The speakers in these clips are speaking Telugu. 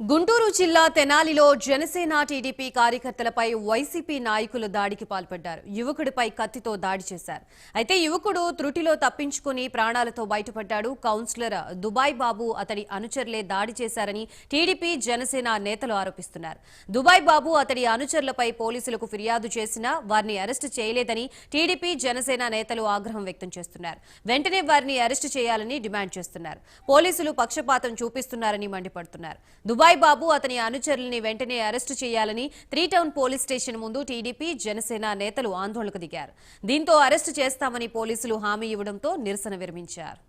గుంటూరు జిల్లా తెనాలిలో జనసేన టీడీపీ కార్యకర్తలపై వైసీపీ నాయకులు దాడికి పాల్పడ్డారు. యువకుడిపై కత్తితో దాడి చేశారు. అయితే యువకుడు త్రుటిలో తప్పించుకుని ప్రాణాలతో బయటపడ్డాడు. కౌన్సిలర్ దుబాయ్ బాబు అతడి అనుచరులే దాడి చేశారని టీడీపీ జనసేన నేతలు ఆరోపిస్తున్నారు. దుబాయ్ బాబు అతడి అనుచరులపై పోలీసులకు ఫిర్యాదు చేసినా వారిని అరెస్టు చేయలేదని టీడీపీ జనసేన నేతలు ఆగ్రహం వ్యక్తం చేస్తున్నారు. వెంటనే వారిని అరెస్టు చేయాలని డిమాండ్ చేస్తున్నారు. పోలీసులు పక్షపాతం చూపిస్తున్నారని మండిపడుతున్నారు. దుబాయ్ బాబు అతని అనుచరుల్ని వెంటనే అరెస్టు చేయాలని 3 టౌన్ పోలీస్ స్టేషన్ ముందు టీడీపీ జనసేన నేతలు ఆందోళనకు దిగారు. దీంతో అరెస్టు చేస్తామని పోలీసులు హామీ ఇవ్వడంతో నిరసన విరమించారు.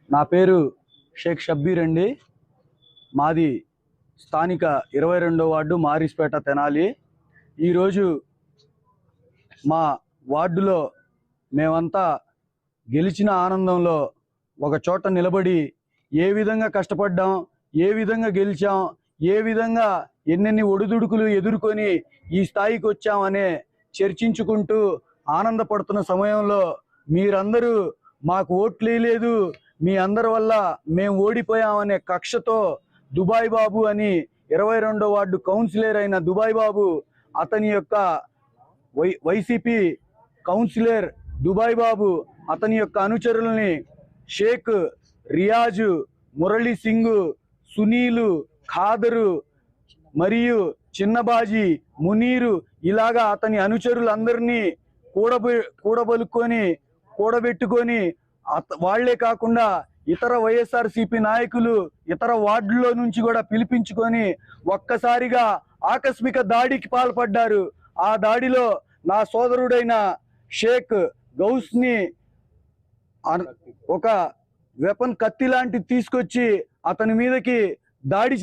నా పేరు షేక్ షబ్బీర్ అండి. మాది స్థానిక 22వ వార్డు మారిస్పేట తెనాలి. ఈరోజు మా వార్డులో మేమంతా గెలిచిన ఆనందంలో ఒక చోట నిలబడి ఏ విధంగా కష్టపడ్డాం, ఏ విధంగా గెలిచాం, ఏ విధంగా ఎన్నెన్ని ఒడిదుడుకులు ఎదుర్కొని ఈ స్థాయికి వచ్చామనే చర్చించుకుంటూ ఆనందపడుతున్న సమయంలో మీరందరూ మాకు ఓట్లు వేయలేదు, మీ అందరి వల్ల మేము ఓడిపోయామనే కక్షతో దుబాయ్ బాబు అని 22వ వార్డు కౌన్సిలర్ అయిన దుబాయ్ బాబు అతని యొక్క వైసీపీ కౌన్సిలర్ దుబాయ్ బాబు అతని యొక్క అనుచరుల్ని షేక్ రియాజు, మురళీ సింగ్, సునీలు, ఖాదరు మరియు చిన్నబాజీ, మునీరు ఇలాగా అతని అనుచరులందరినీ కూడబెట్టుకొని వాళ్లే కాకుండా ఇతర వైఎస్ఆర్సీపీ నాయకులు ఇతర వార్డుల్లో నుంచి కూడా పిలిపించుకొని ఒక్కసారిగా ఆకస్మిక దాడికి పాల్పడ్డారు. ఆ దాడిలో నా సోదరుడైన షేక్ గౌస్ని ఒక వెపన్ కత్తి లాంటిది తీసుకొచ్చి అతని మీదకి దాడి